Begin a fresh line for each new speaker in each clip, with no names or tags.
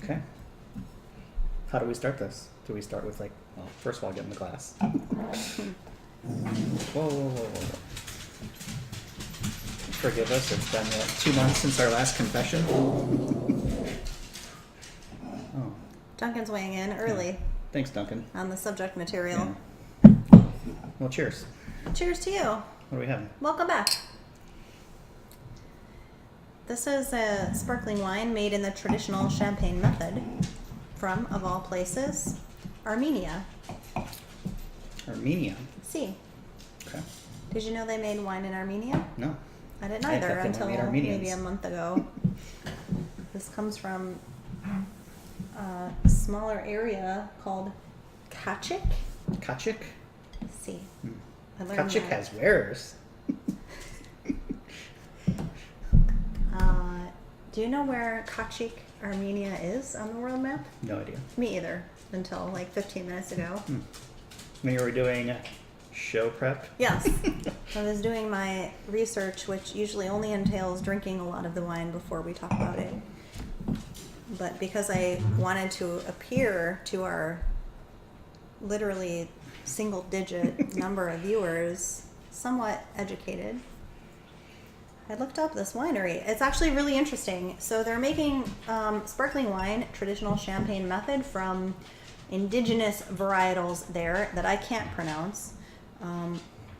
Okay. How do we start this? Do we start with well, first of all, get in the glass. Whoa, whoa, whoa, whoa, whoa. Forgive us, it's been 2 months since our last confession. Oh.
Duncan's weighing in early.
Yeah. Thanks, Duncan.
On the subject material.
Yeah. Well, cheers.
Cheers to you.
What do we have?
Welcome back. This is a sparkling wine made in the traditional champagne method from, of all places, Armenia.
Armenia.
See.
Okay.
Did you know they made wine in Armenia?
No.
I didn't
I
either
thought they
until
only made Armenians.
maybe a month ago. This comes from a smaller area called Kachik.
Kachik?
See.
Hmm.
I learned
Kachik
that.
has wares.
Do you know where Kachik, Armenia is on the world map?
No idea.
Me either, until like 15 minutes ago.
When you were doing show prep?
Yes. I was doing my research, which usually only entails drinking a lot of the wine before we talk about it. But because I wanted to appear to our literally single-digit number of viewers somewhat educated, I looked up this winery. It's actually really interesting. So they're making sparkling wine, traditional champagne method, from indigenous varietals there that I can't pronounce.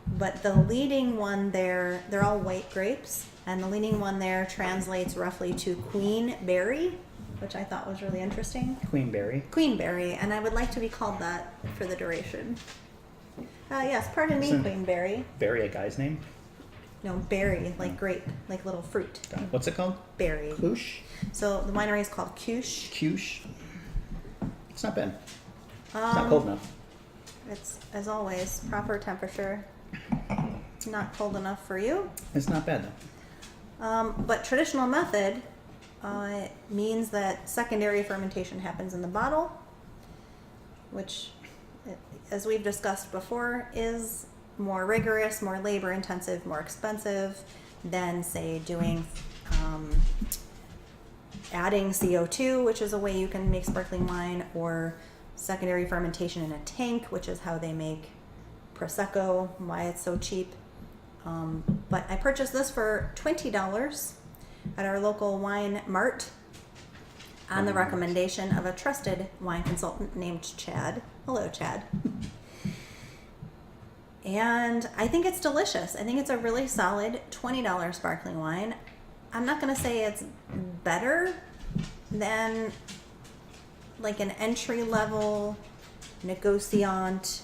But the leading one there, they're all white grapes, and the leading one there translates roughly to Queen Berry, which I thought was really interesting.
Queenberry.
Queenberry, and I would like to be called that for the duration. Yes, pardon me,
Isn't
Queenberry.
Berry a guy's name?
No, berry, like grape, like little fruit.
What's it called?
Berry.
Kush?
So the winery is called Kush.
Kush? It's not bad. It's not cold enough.
It's, as always, proper temperature. Not cold enough for you.
It's not bad though.
But traditional method means that secondary fermentation happens in the bottle, which, as we've discussed before, is more rigorous, more labor intensive, more expensive than, say, doing adding CO2, which is a way you can make sparkling wine, or secondary fermentation in a tank, which is how they make Prosecco, why it's so cheap. But I purchased this for $20 at our local wine mart on the recommendation of a trusted wine consultant named Chad. Hello, Chad. And I think it's delicious. I think it's a really solid $20 sparkling wine. I'm not going to say it's better than like an entry-level negociant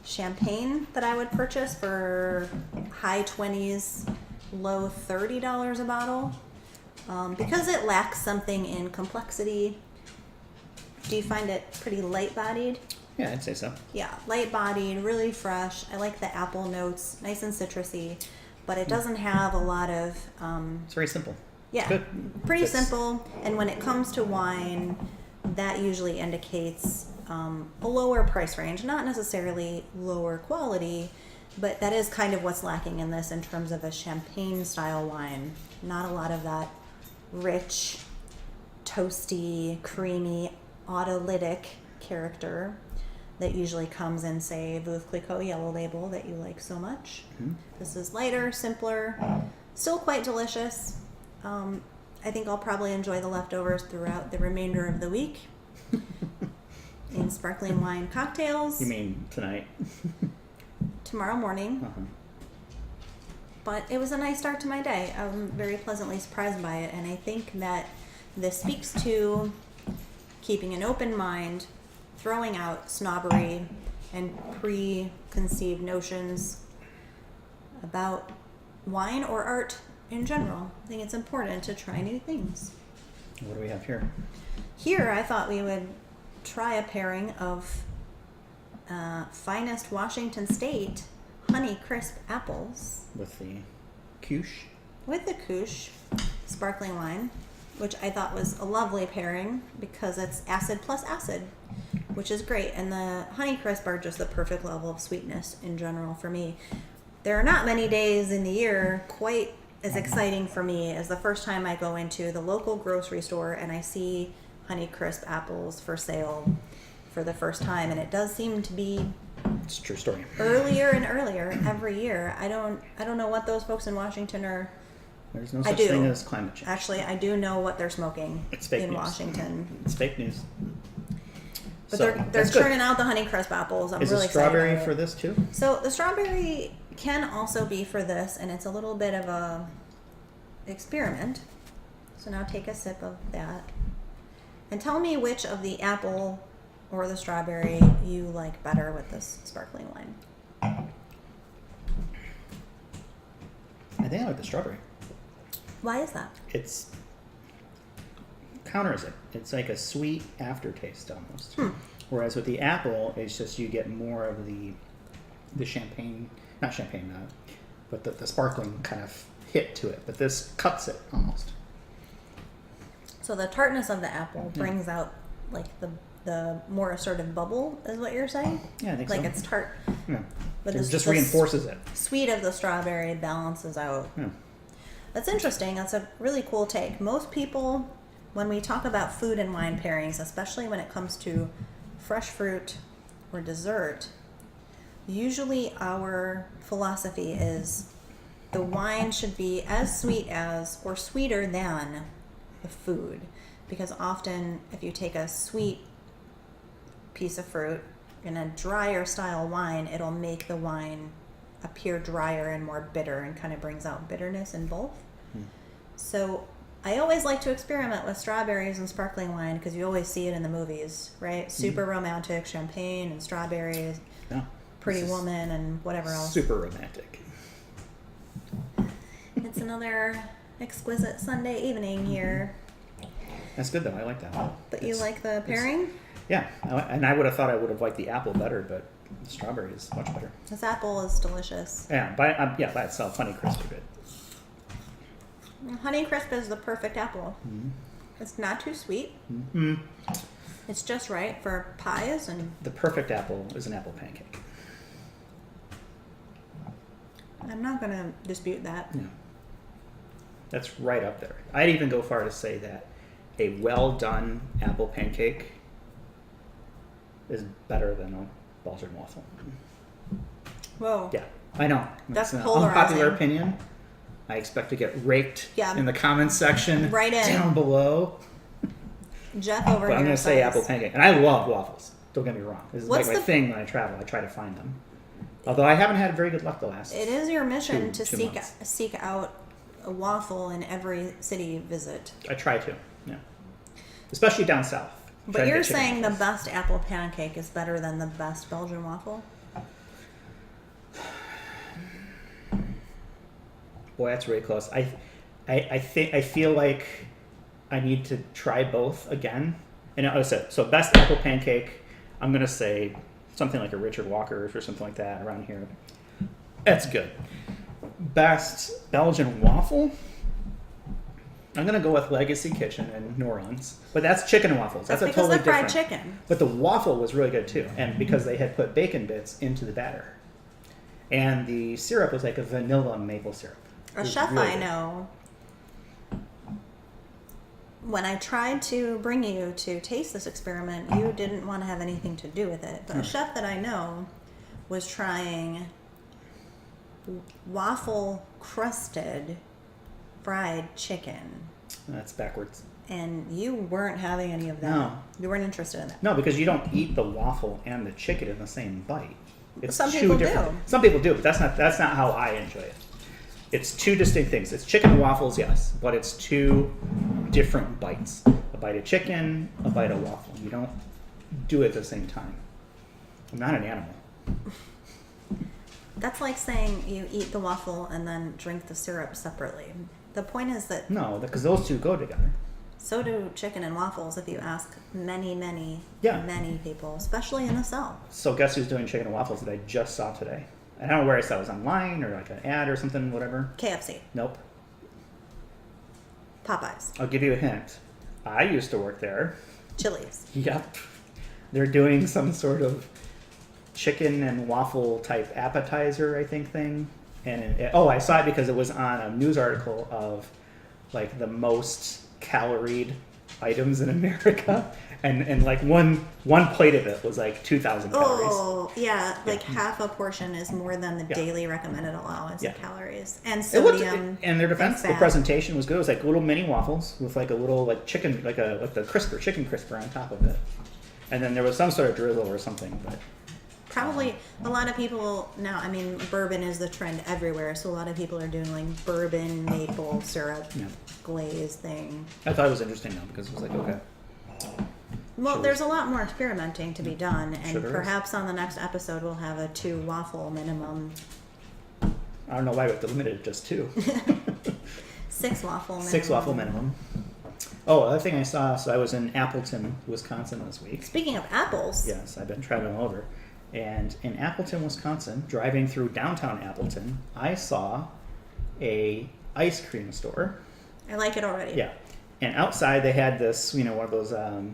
champagne that I would purchase for high 20s, low $30 a bottle. Because it lacks something in complexity. Do you find it pretty light-bodied?
Yeah, I'd say so.
Yeah, light-bodied, really fresh. I like the apple notes, nice and citrusy, but it doesn't have a lot of...
It's very simple.
Yeah,
Good.
pretty
Fits.
simple. And when it comes to wine, that usually indicates a lower price range, not necessarily lower quality, but that is kind of what's lacking in this in terms of a champagne-style wine. Not a lot of that rich, toasty, creamy, autolytic character that usually comes in, say, Veuve Clicquot Yellow Label that you like so much.
Mm-hmm.
This is lighter, simpler, still quite delicious. I think I'll probably enjoy the leftovers throughout the remainder of the week in sparkling wine cocktails.
You mean tonight?
Tomorrow morning.
Uh-huh.
But it was a nice start to my day. I'm very pleasantly surprised by it, and I think that this speaks to keeping an open mind, throwing out snobbery and preconceived notions about wine or art in general. I think it's important to try new things.
What do we have here?
Here, I thought we would try a pairing of finest Washington State Honey Crisp apples
With the Kush?
with the Kush sparkling wine, which I thought was a lovely pairing because it's acid plus acid, which is great. And the Honey Crisp are just the perfect level of sweetness in general for me. There are not many days in the year quite as exciting for me as the first time I go into the local grocery store and I see Honeycrisp apples for sale for the first time, and it does seem to be
It's a true story.
earlier and earlier every year. I don't know what those folks in Washington are.
There's no
I
such
do.
thing as climate change.
Actually, I do know what they're smoking
It's fake
in
news.
Washington.
It's fake news.
But
So,
they're
that's good.
churning out the Honeycrisp apples. I'm
Is
really
it strawberry
excited about
for
it.
this too?
So the strawberry can also be for this, and it's a little bit of a experiment. So now take a sip of that, and tell me which of the apple or the strawberry you like better with this sparkling wine.
I think I like the strawberry.
Why is that?
It's counters it. It's like a sweet aftertaste almost. Whereas with the apple, it's just you get more of the champagne, not champagne, but the sparkling kind of hit to it. But this cuts it almost.
So the tartness of the apple brings out like the more assertive bubble, is what you're saying?
Yeah, I think
like
so.
it's tart,
Yeah.
but
It
this
just reinforces it.
sweet of the strawberry balances out.
Yeah.
That's interesting. That's a really cool take. Most people, when we talk about food and wine pairings, especially when it comes to fresh fruit or dessert, usually our philosophy is the wine should be as sweet as or sweeter than the food. Because often, if you take a sweet piece of fruit in a drier style wine, it'll make the wine appear drier and more bitter and kind of brings out bitterness in both. So I always like to experiment with strawberries and sparkling wine because you always see it in the movies, right? Super romantic, champagne and strawberries,
Yeah.
Pretty
This is
Woman and whatever else.
Super romantic.
It's another exquisite Sunday evening here.
That's good though. I like that.
But you
It's-
like the pairing?
Yeah, and I would have thought I would have liked the apple better, but the strawberry is much better.
This apple is delicious.
Yeah, by itself, Honeycrisp are good.
Honeycrisp is the perfect apple. It's not too sweet. It's just right for pies and
The perfect apple is an apple pancake.
I'm not going to dispute that.
Yeah. That's right up there. I'd even go far to say that a well done apple pancake is better than a Belgian waffle.
Whoa.
Yeah, I know.
That's
It's an
polarizing.
unpopular opinion. I expect to get raked
Yeah.
in the comments section
Right in.
down below.
Jeff over
But
here
I'm going to say
says-
apple pancake. And I love waffles. Don't get me wrong. This is
What's
like my
the-
thing when I travel. I try to find them. Although I haven't had very good luck the last.
It is your mission
Two
to
months.
seek out a waffle in every city visit.
I try to. Yeah. Especially down south. Try
But
to
you're
get chicken
saying the
waffles.
best apple pancake is better than the best Belgian waffle?
Boy, that's really close. I feel like I need to try both again. And I said, so best apple pancake, I'm gonna say something like a Richard Walker's or something like that around here. That's good. Best Belgian waffle, I'm gonna go with Legacy Kitchen in New Orleans, but that's chicken and waffles. That's a
because
totally
they're fried
different.
chicken.
But the waffle was really good too, and because they had put bacon bits into the batter, and the syrup was like a vanilla maple syrup. It
A
was
chef
really
I
good.
know, when I tried to bring you to taste this experiment, you didn't want to have anything to do with it. But a chef that I know was trying waffle crusted fried chicken.
That's backwards.
And you weren't having any of that.
No.
You weren't interested in that.
No, because you don't eat the waffle and the chicken in the same bite. It's
Some
two
people
different.
do.
Some people do, but that's not how I enjoy it. It's two distinct things. It's chicken and waffles, yes, but it's two different bites. A bite of chicken, a bite of waffle. You don't do it at the same time. I'm not an animal.
That's like saying you eat the waffle and then drink the syrup separately. The point is that
No, because those two go together.
so do chicken and waffles if you ask many, many,
Yeah.
many people, especially in the South.
So guess who's doing chicken and waffles that I just saw today? I don't know where I saw it. It was online or like an ad or something, whatever.
KFC,
Nope.
Popeyes,
I'll give you a hint. I used to work there.
Chili's.
Yep. They're doing some sort of chicken and waffle type appetizer, I think, thing. And I saw it because it was on a news article of like the most caloried items in America, and like one plate of it was like 2,000 calories.
Oh, yeah, like half a portion is more than the
Yeah.
daily recommended allowance
Yeah.
of calories. And
It looked,
sodium.
in their defense, the
fat.
presentation was good. It was like little mini waffles with like a little like chicken, like the crisper, chicken crisper on top of it, and then there was some sort of drizzle or something. But
Probably a lot of people now, I mean, bourbon is the trend everywhere, so a lot of people are doing like bourbon maple syrup
Yeah.
glaze thing.
I thought it was interesting though because it was like okay,
Well,
Sure.
there's a lot more experimenting to be done, and
Sure there is.
perhaps on the next episode we'll have a 2 waffle minimum,
I don't know why we have to limit it to just 2.
6 waffle minimum.
6 waffle minimum. Oh, other thing I saw. So I was in Appleton, Wisconsin this week.
Speaking of apples,
Yes, I've been traveling all over. And in Appleton, Wisconsin, driving through downtown Appleton, I saw a ice cream store.
I like it already.
Yeah. And outside they had this, you know, one of those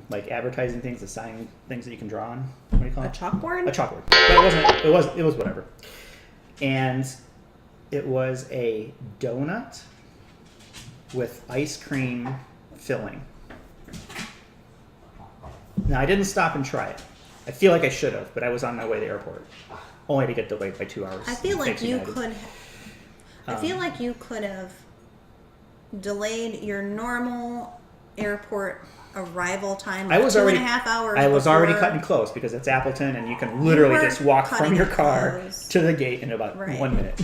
like advertising things, the sign things that you can draw on. What do you call
A
it?
chalkboard?
A chalkboard. But it was whatever. And it was a donut with ice cream filling. Now I didn't stop and try it. I feel like I should have, but I was on my way to the airport, only to get delayed by 2 hours.
I feel like
Thanks,
you
United.
could. I feel like you could have delayed your normal airport arrival time.
I was
two
already
and a half hours.
I was already
before-
cutting close because it's Appleton, and you can literally
were
just walk from
cutting
your car
close.
to the gate in about
Right.
1 minute.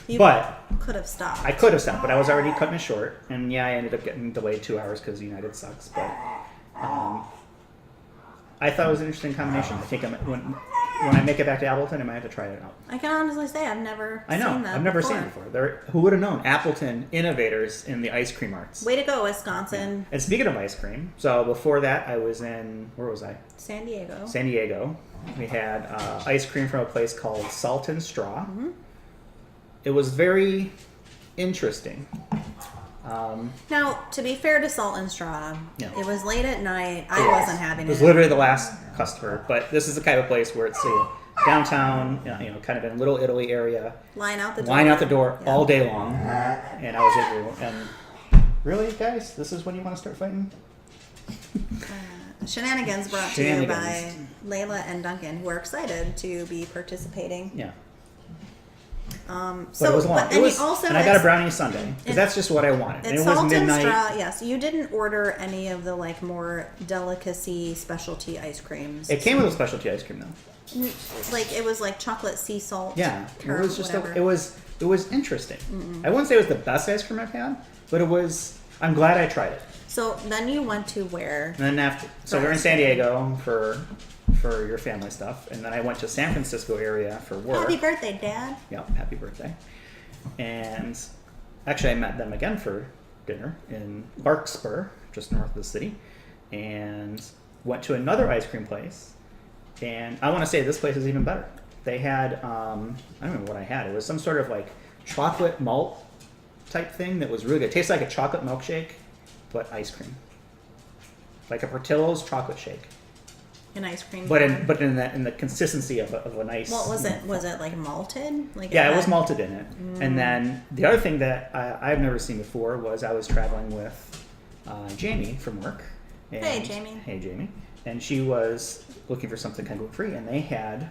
You
But
could have stopped.
I could have stopped, but I was already cutting it short, and yeah, I ended up getting delayed 2 hours because United sucks. But I thought it was an interesting combination. I think when I make it back to Appleton, I might have to try it out.
I can honestly say I've never
I know,
seen that
I've never
before.
seen it before. Who would have known? Appleton innovators in the ice cream arts.
Way to go, Wisconsin.
And speaking of ice cream, so before that, I was in, where was I?
San Diego.
San Diego. We had ice cream from a place called Salt and Straw.
Mm-hmm.
It was very interesting.
Now, to be fair to Salt and Straw,
Yeah.
it was late at night. I wasn't having
It was
it.
literally the last customer, but this is the kind of place where it's downtown, you know, kind of in Little Italy area.
Line out the door.
Line out the door
Yeah.
all day long, and I was able. And really, guys, this is when you want to start fighting.
Shenanigans brought to you by
Shenanigans.
Layla and Duncan, who are excited to be participating.
Yeah,
So,
but it was long.
But then
It was,
you also
and I got a brownie sundae because
it-
that's just what I wanted. And
It's
it was
Salt and
midnight.
Straw. Yes, you didn't order any of the like more delicacy specialty ice creams.
It came with a specialty ice cream though.
Like it was like chocolate sea salt.
Yeah, it
caramel,
was just
whatever.
it was interesting. I wouldn't say it was the best ice cream I've had, but it was. I'm glad I tried it.
So then you went to where?
And then after, so we're in San Diego for your family stuff, and then I went to San Francisco area for work.
Happy birthday, Dad.
Yep, happy birthday. And actually, I met them again for dinner in Larkspur, just north of the city, and went to another ice cream place. And I want to say this place is even better. They had, I don't remember what I had. It was some sort of like chocolate malt type thing that was really good. It tastes like a chocolate milkshake, but ice cream. Like a Portillo's chocolate shake.
An ice cream.
But
cone.
in the consistency of a nice.
What was it? Was it like malted? Like
Yeah, it
had-
was malted in it. And then the other thing that I've never seen before was I was traveling with Jamie from work. And,
Hey, Jamie.
Hey, Jamie. And she was looking for something kind of gluten-free, and they had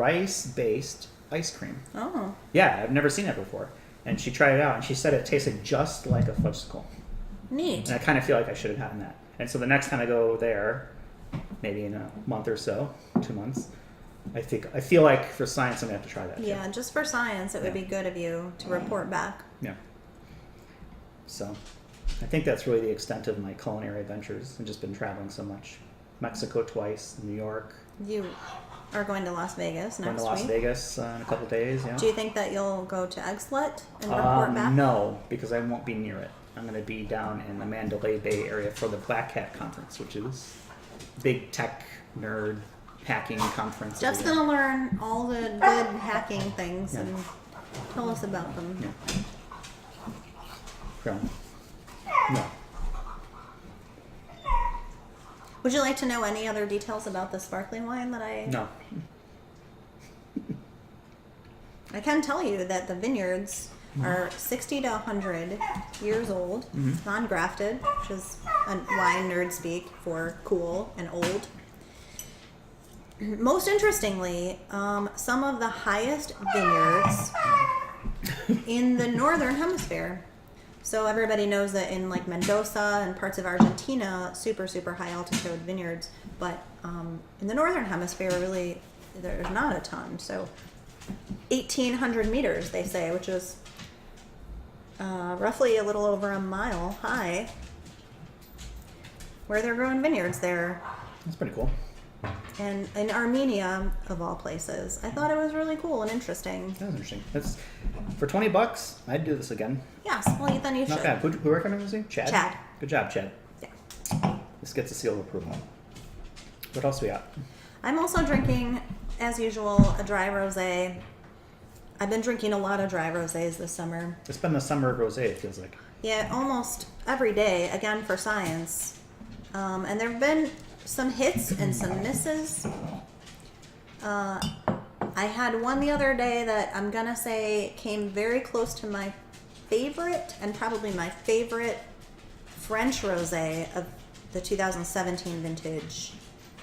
rice-based ice cream.
Oh,
Yeah, I've never seen it before. And she tried it out, and she said it tasted just like a fudgesicle.
neat.
And I kind of feel like I should have had that. And so the next time I go there, maybe in a month or so, 2 months, I feel like for science I'm gonna have to try that. too.
Yeah, just for science, it would be good of you to report back.
Yeah. So, I think that's really the extent of my culinary adventures. I've just been traveling so much. Mexico twice, New York,
You are going to Las Vegas
going
next
to Las
week.
Vegas in a couple days. Yeah.
Do you think that you'll go to Eggslut and report back?
No, because I won't be near it. I'm going to be down in the Mandalay Bay area for the Black Hat Conference, which is big tech nerd hacking conference.
Jeff's
every year.
gonna learn all the good hacking things
Yeah.
and tell us about them.
Yeah. So, no.
Would you like to know any other details about the sparkling wine that I?
No.
I can tell you that the vineyards are 60 to 100 years old, non-grafted, which is a wine nerd speak for cool and old. Most interestingly, some of the highest vineyards in the northern hemisphere. So everybody knows that in like Mendoza and parts of Argentina, super, super high altitude vineyards. But in the northern hemisphere, really, there's not a ton. So 1,800 meters, they say, which is roughly a little over a mile high, where they're growing vineyards there.
That's pretty cool.
And in Armenia, of all places. I thought it was really cool and interesting.
That was interesting. That's for $20. I'd do this again.
Yes, well, then you
Not
should.
bad. Who recommended this? Chad.
Chad.
Good job, Chad.
Yeah.
This gets a seal of approval. What else we got?
I'm also drinking, as usual, a dry rosé. I've been drinking a lot of dry rosés this summer.
It's been the summer of rosé. It feels like.
Yeah, almost every day, again for science. And there have been some hits and some misses. I had one the other day that I'm gonna say came very close to my favorite, and probably my favorite French rosé of the 2017 vintage,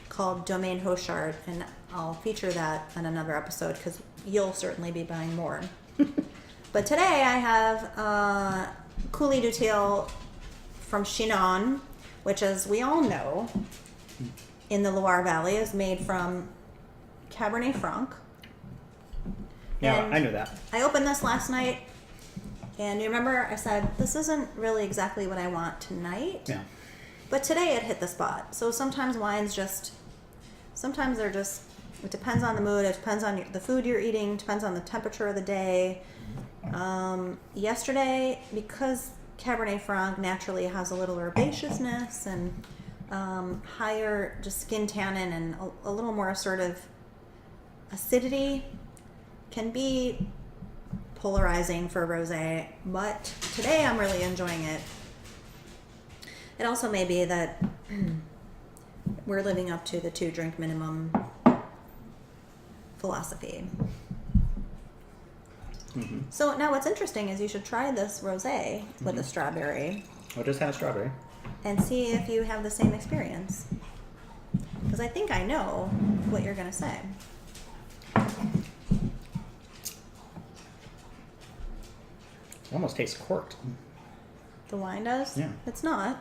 called Domaine Hochard, and I'll feature that in another episode because you'll certainly be buying more. But today I have Coulis du Til from Chinon, which, as we all know, in the Loire Valley, is made from Cabernet Franc.
Yeah,
And
I knew that.
I opened this last night, and you remember I said, this isn't really exactly what I want tonight.
Yeah.
But today it hit the spot. So sometimes wines just, sometimes they're just, it depends on the mood, it depends on the food you're eating, depends on the temperature of the day. Yesterday, because Cabernet Franc naturally has a little herbaceousness and higher just skin tannin and a little more assertive acidity, can be polarizing for rosé, but today I'm really enjoying it. It also may be that we're living up to the 2 drink minimum philosophy.
Mm-hmm.
So now what's interesting is you should try this rosé with the strawberry
I just had a strawberry.
and see if you have the same experience. Because I think I know what you're going to say.
It almost tastes corked.
The wine does?
Yeah.
It's not.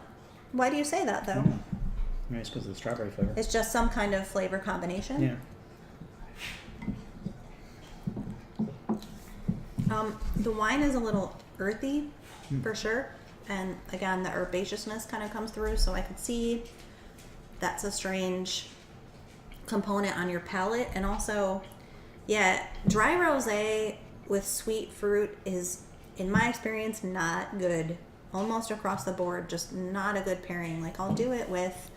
Why do you say that, though?
Maybe it's because of the strawberry flavor.
It's just some kind of flavor combination?
Yeah.
The wine is a little earthy, for sure. And again, the herbaceousness kind of comes through, so I could see that's a strange component on your palate. And also, yeah, dry rosé with sweet fruit is, in my experience, not good. Almost across the board, just not a good pairing. Like, I'll do it with,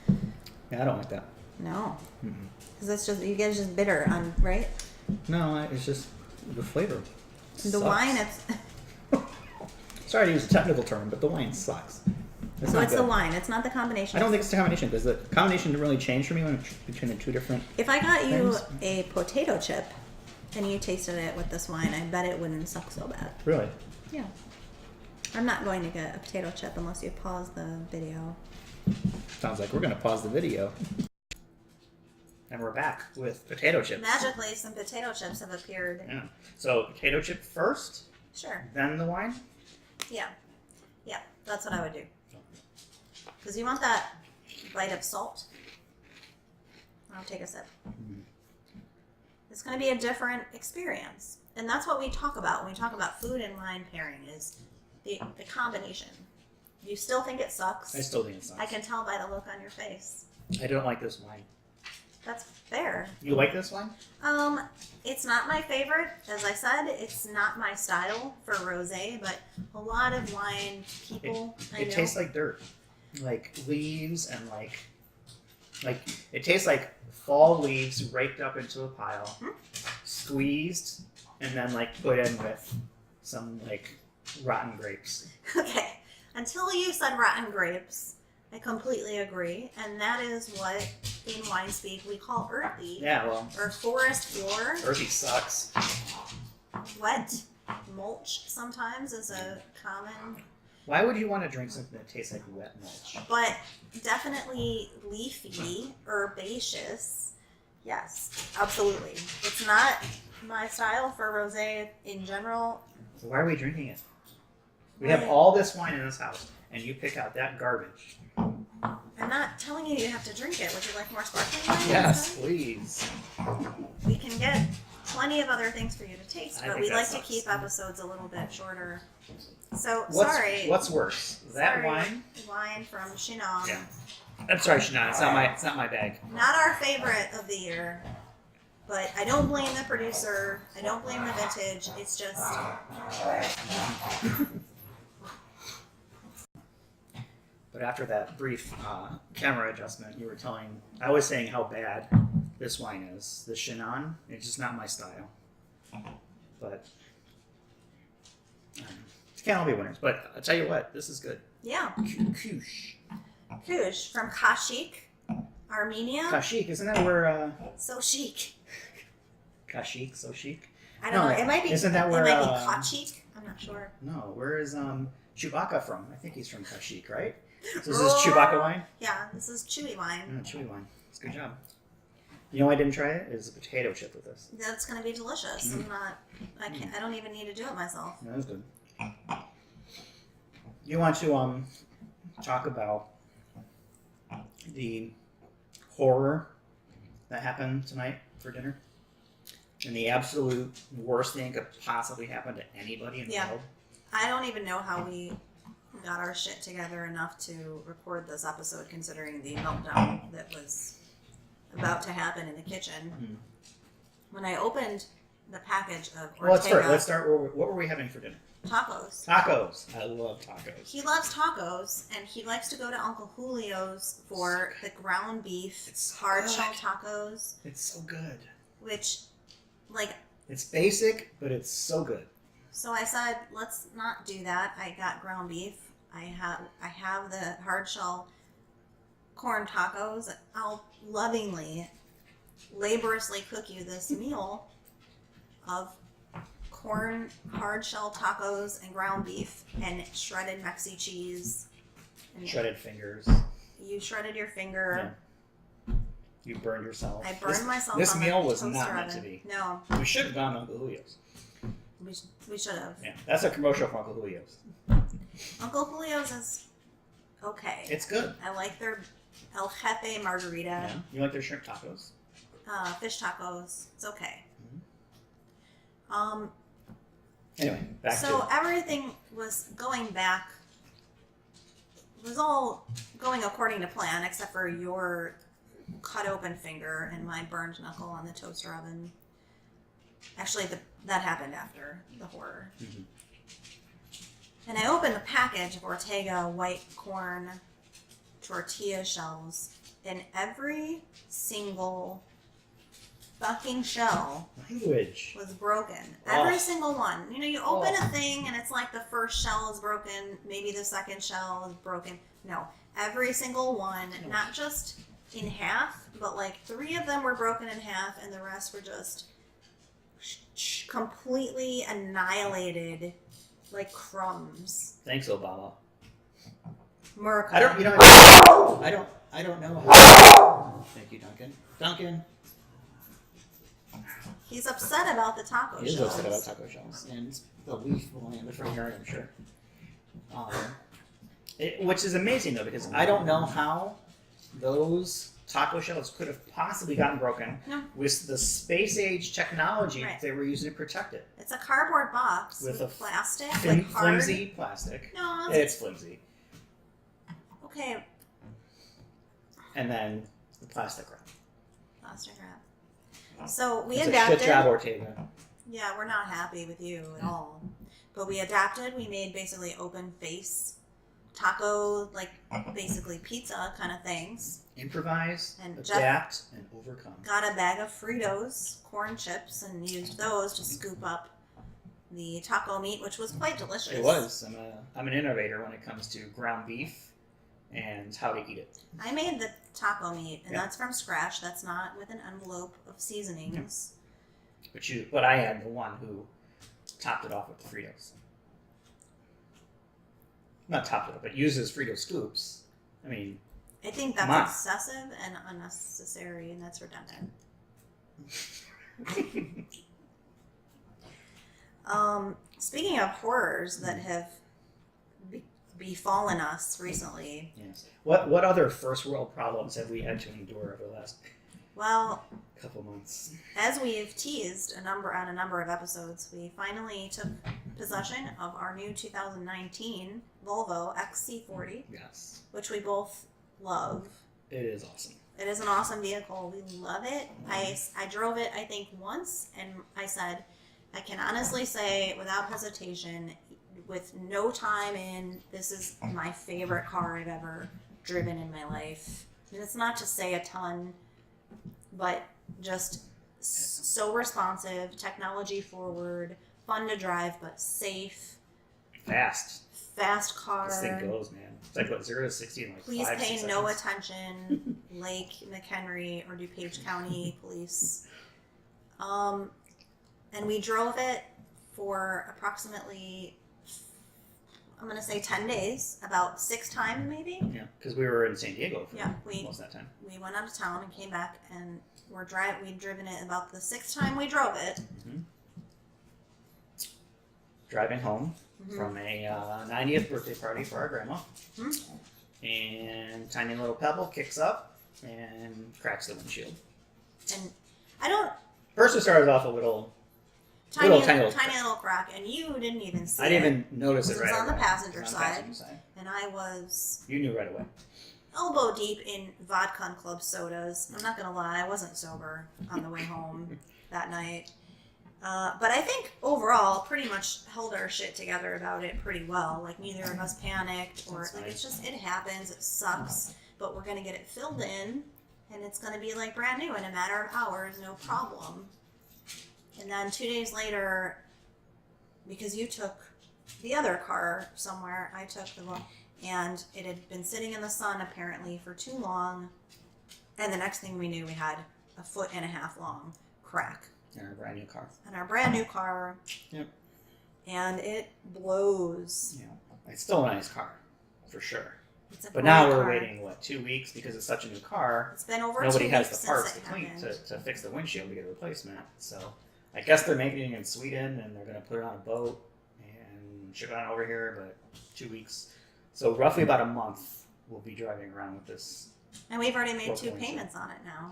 Yeah, I don't like that.
no. Because it's just, you get just bitter on, right?
No, it's just the flavor.
The
sucks.
wine, it's,
Sorry to use a technical term, but the wine sucks. It's
so
not
it's
good.
the wine. It's not the combination.
I don't think it's the combination because the combination didn't really change for me between the two different.
If I got you
things.
a potato chip and you tasted it with this wine, I bet it wouldn't suck so bad.
Really?
Yeah. I'm not going to get a potato chip unless you pause the video.
Sounds like we're going to pause the video. And we're back with potato chips.
Magically, some potato chips have appeared.
Yeah. So potato chip first,
Sure.
then the wine?
Yeah. Yeah, that's what I would do. Because you want that bite of salt. I'll take a sip. It's going to be a different experience. And that's what we talk about when we talk about food and wine pairing, is the combination. You still think it sucks?
I still think it sucks.
I can tell by the look on your face.
I don't like this wine.
That's fair.
You like this wine?
It's not my favorite. As I said, it's not my style for rosé, but a lot of wine people I know.
It tastes like dirt. Like leaves and like it tastes like fall leaves raked up into a pile, squeezed, and then like put in with some like rotten grapes.
Okay. Until you said rotten grapes, I completely agree. And that is what, in wine speak, we call earthy.
Yeah, well,
Or forest floor.
earthy sucks.
Wet. mulch sometimes is a common,
Why would you want to drink something that tastes like wet mulch?
but definitely leafy, herbaceous. Yes, absolutely. It's not my style for rosé in general.
So why are we drinking it? We have all this wine in this house, and you pick out that garbage.
I'm not telling you you have to drink it. Would you like more sparkling wine?
Yes,
instead?
please.
We can get plenty of other things for you to taste,
I
but
think
we
that
like to
sucks.
keep episodes a little bit shorter. So,
What's What's worse, that
Sorry,
wine?
Wine from Chinon.
Yeah. I'm sorry, Shannon. It's not my bag.
Not our favorite of the year, but I don't blame the producer. I don't blame the vintage. It's just
But after that brief camera adjustment, you were telling. I was saying how bad this wine is. The Chenin. It's just not my style. But it can't all be winners. But I'll tell you what, this is good.
yeah.
Kush.
Kush from Kashik, Armenia.
Kashik, isn't that where
So chic.
Kashik, so chic?
I don't know. It might be.
Isn't that where?
It might be Kachik. I'm not sure.
No, where is Chewbacca from? I think he's from Kashik, right? So is this Chewbacca wine?
Yeah, this is chewy wine.
Chewy wine. It's a good job. You know why I didn't try it? Is a potato chip with this.
That's gonna be delicious. I'm not. I can't. I don't even need to do it myself.
That was good. You want to talk about the horror that happened tonight for dinner? And the absolute worst thing could possibly happen to anybody in the world?
I don't even know how we got our shit together enough to record this episode, considering the meltdown that was about to happen in the kitchen. When I opened the package of Ortega
Let's start. What were we having for dinner?
tacos.
Tacos. I love tacos.
He loves tacos, and he likes to go to Uncle Julio's for the ground beef,
It's so
hard
good.
shell tacos,
It's so good.
which, like,
It's basic, but it's so good.
so I said, let's not do that. I got ground beef. I have the hard shell corn tacos. I'll lovingly, laboriously cook you this meal of corn hard shell tacos and ground beef and shredded Mexi cheese. And
Shredded fingers.
you shredded your finger.
Yeah. You burned yourself.
I burned myself.
This
on
meal
the
was
toaster
not meant
oven.
to be.
No,
We should have gone to Uncle Julio's.
we should have.
Yeah, that's a commercial for Uncle Julio's.
Uncle Julio's is okay.
It's good.
I like their El Jefe margarita.
Yeah. You like their shrimp tacos?
Fish tacos. It's okay.
Anyway, back
So
to
everything was going back. Was all going according to plan, except for your cut open finger and my burned knuckle on the toaster oven. Actually, that happened after the horror. And I opened the package of Ortega white corn tortilla shells, and every single fucking shell
language.
was broken.
Oh.
Every single one. You know, you open a thing and it's like the first shell is broken, maybe the second shell is broken. No, every single one, not just in half, but like 3 of them were broken in half and the rest were just completely annihilated like crumbs.
Thanks, Obama.
Miracle.
I don't know how. Thank you, Duncan. Duncan.
He's upset about the taco
He is
shells.
upset about taco shells and the leaf blowing in the front yard, I'm sure. Which is amazing though, because I don't know how those taco shells could have possibly gotten broken with the space age technology
Right.
they were using to protect it.
It's a cardboard box
With
with
a
plastic, like hard.
Flimsy plastic.
No,
It's flimsy.
okay.
And then the plastic wrap.
Plastic wrap. So we
It's
adapted.
a shit job, Ortega.
Yeah, we're not happy with you at all. But we adapted. We made basically open face taco, like basically pizza kind of things.
Improvise,
And
adapt, and overcome.
Got a bag of Fritos corn chips and used those to scoop up the taco meat, which was quite delicious.
It was. I'm an innovator when it comes to ground beef and how to eat it.
I made the taco meat, and
Yeah.
that's from scratch. That's not with an envelope of seasonings.
But I am the one who topped it off with the Fritos. Not topped it up, but uses Frito scoops. I mean,
I think
come on.
that's excessive and unnecessary, and that's redundant. Speaking of horrors that have befallen us recently,
Yes. What other first world problems have we had to endure over the last
well,
couple months?
as we've teased on a number of episodes, we finally took possession of our new 2019 Volvo XC40,
Yes.
which we both love.
It is awesome.
It is an awesome vehicle. We love it. I drove it, I think, once, and I said, I can honestly say, without hesitation, with no time in, this is my favorite car I've ever driven in my life. And it's not to say a ton, but just so responsive, technology forward, fun to drive, but safe,
Fast
car.
this thing goes, man. It's like what, 0 to 60 in like
Please
5,
pay
6
no
seconds.
attention, Lake McHenry or DuPage County Police. And we drove it for approximately, I'm going to say 10 days, about 6 times maybe.
Yeah, because we were in San Diego for
Yeah,
most of that time.
we went out of town and came back, and we'd driven it about the 6th time we drove it.
Mm-hmm. Driving home from a 90th birthday party for our grandma, and tiny little pebble kicks up and cracks the windshield.
And I don't,
First, it started off a little
tiny
little
little crack, and you didn't even see it.
I didn't even notice it
It
right
was on the
away.
passenger
It was
side.
on the passenger side.
And I was
You knew right away.
elbow deep in vodka and club sodas. I'm not gonna lie, I wasn't sober on the way home that night. But I think overall, pretty much held our shit together about it pretty well. Like neither of us panicked, or
That's
like
nice.
it's just it happens. It sucks, but we're gonna get it filled in, and it's gonna be like brand new in a matter of hours, no problem. And then 2 days later, because you took the other car somewhere, I took the one, and it had been sitting in the sun apparently for too long. And the next thing we knew, we had a 1.5 foot long crack
In our brand new car.
in our brand new car.
Yep.
And it blows.
Yeah. It's still a nice car, for sure.
It's a
But
great
now we're
car.
waiting, 2 weeks because it's such a new car.
It's been over
Nobody
2
has
weeks
the parts
since
to
it
clean
happened.
to fix the windshield to get a replacement. So I guess they're making it in Sweden and they're going to put it on a boat and ship it on over here. But 2 weeks, so roughly about a month, we'll be driving around with this.
And we've already made
Broken
2
windshield.
payments on it now.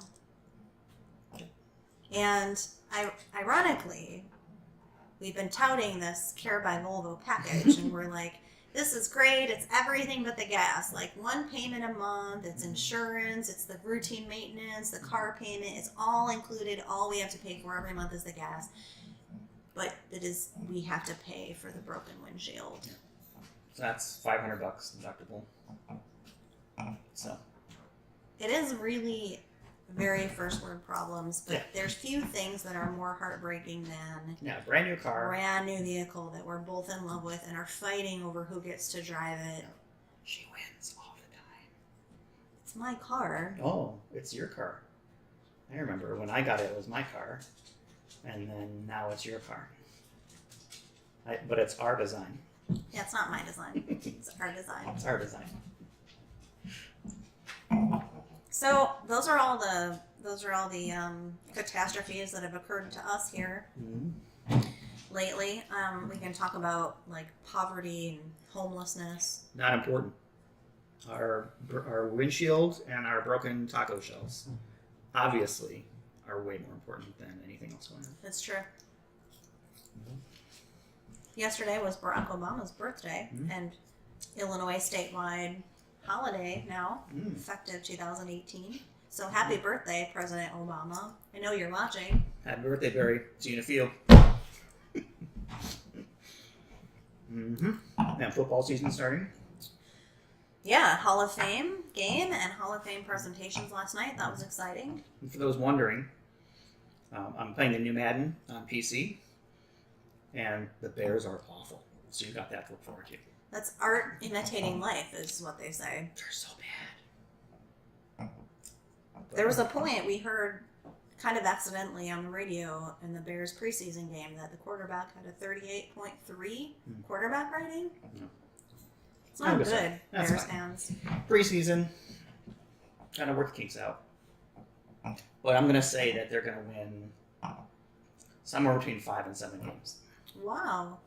And ironically, we've been touting this Care by Volvo package, and we're like, this is great. It's everything but the gas. Like 1 payment a month, it's insurance, it's the routine maintenance, the car payment, it's all included. All we have to pay for every month is the gas. But we have to pay for the broken windshield.
So that's $500 deductible. So
It is really very first world problems, but
Yeah.
there's few things that are more heartbreaking than
yeah, brand new car.
brand new vehicle that we're both in love with and are fighting over who gets to drive it.
She wins all the time.
It's my car.
Oh, it's your car. I remember when I got it, it was my car. And then now it's your car. But it's our design.
Yeah, it's not my design. It's our design.
It's our design.
So those are all the catastrophes that have occurred to us here
Mm-hmm.
lately. We can talk about like poverty and homelessness.
Not important. Our windshield and our broken taco shells, obviously, are way more important than anything else going on.
That's true. Yesterday was Barack Obama's birthday, and Illinois statewide holiday now, effective 2018. So happy birthday, President Obama. I know you're watching.
Happy birthday, Barry. See you in a field. Now football season starting.
Yeah, Hall of Fame game and Hall of Fame presentations last night. That was exciting.
And for those wondering, I'm playing the new Madden on PC, and the Bears are awful. So you got that to look forward to.
That's art imitating life, is what they say.
They're so bad.
There was a point we heard kind of accidentally on the radio in the Bears preseason game that the quarterback had a 38.3 quarterback rating.
No.
It's not good,
That's
Bears
fine.
fans.
Preseason, kind of work the kinks out. But I'm going to say that they're going to win somewhere between 5 and 7 games.
Wow.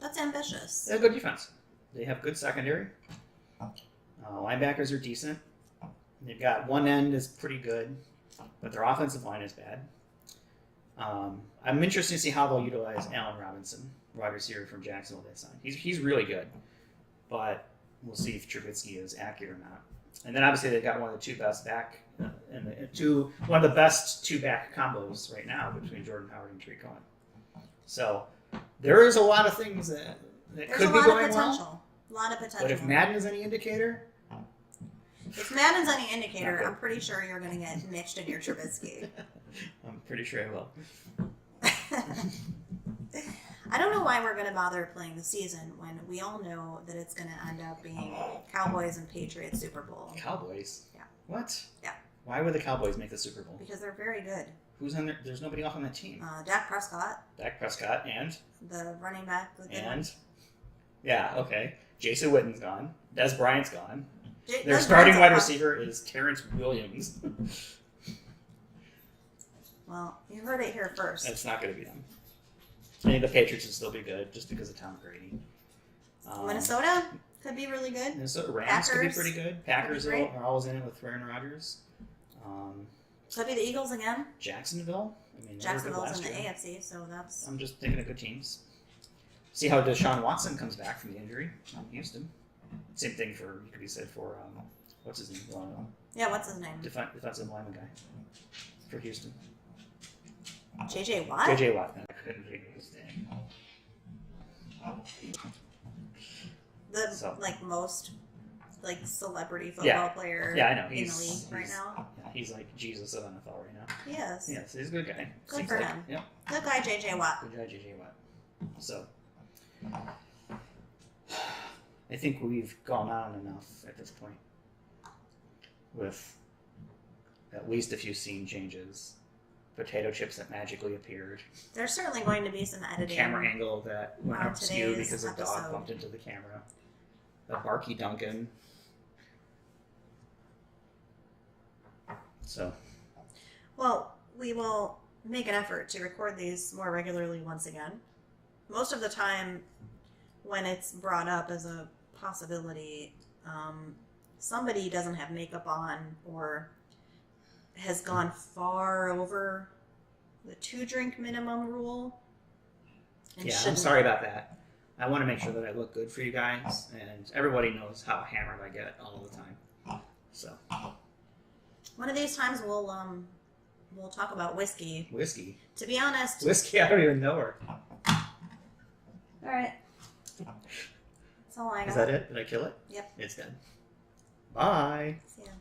That's ambitious.
They have good defense. They have good secondary. Linebackers are decent. They've got one end is pretty good, but their offensive line is bad. I'm interested to see how they'll utilize Allen Robinson, wide receiver from Jacksonville they signed. He's really good, but we'll see if Trubisky is accurate or not. And then obviously they've got one of the two best back one of the best two back combos right now between Jordan Howard and Tariq Cohen. So there is a lot of things that
There's
could
a
be
lot
going
of
well.
potential. A lot of potential.
But if Madden is any indicator,
If Madden's any indicator, I'm pretty sure you're going to get mixed in your Trubisky.
I'm pretty sure I will.
I don't know why we're going to bother playing the season when we all know that it's going to end up being Cowboys and Patriots Super Bowl.
Cowboys?
Yeah.
What?
Yeah.
Why would the Cowboys make the Super Bowl?
Because they're very good.
Who's on there? There's nobody off on that team.
Dak Prescott,
Dak Prescott and
the running back.
yeah, okay. Jason Witten's gone. Des Bryant's gone. Their
Des
starting
Bryant's
wide
a-
receiver is Terrence Williams.
Well, you heard it here first.
That's not going to be them. I think the Patriots will still be good just because of Tom Brady.
Minnesota could be really good.
Minnesota Rams could be
Packers
pretty good. Packers
could be great.
are always in it with Aaron Rodgers.
Could be the Eagles again.
Jacksonville. I mean, they were good
Jacksonville's in
last
the
year.
AFC, so that's.
I'm just thinking of good teams. See how Deshaun Watson comes back from the injury on Houston. Same thing could be said for what's his name?
Yeah, what's his name?
Defensive lineman guy for Houston.
JJ Watt?
JJ Watt. I couldn't figure his name.
The most celebrity football player
Yeah, I know.
in the league right now.
Yeah, he's like Jesus of NFL right now.
Yes.
Yes, he's a good guy.
Good
Seems
for
like,
him.
Yep.
Good guy, JJ Watt.
Good guy, JJ Watt. So, I think we've gone on enough at this point with at least a few scene changes. Potato chips that magically appeared.
There's certainly going to be some editing.
Camera angle that went
on
up skew
today's
because a dog
episode.
bumped into the camera. The Barky Duncan. So,
Well, we will make an effort to record these more regularly once again. Most of the time, when it's brought up as a possibility, somebody doesn't have makeup on or has gone far over the 2-drink minimum rule. And
yeah, I'm
shouldn't-
sorry about that. I want to make sure that I look good for you guys, and everybody knows how hammered I get all the time. So,
One of these times we'll talk about whiskey.
whiskey.
To be honest.
Whiskey, I don't even know her.
All right. That's all I got.
Is that it? Did I kill it?
Yep.
It's dead. Bye.
See ya.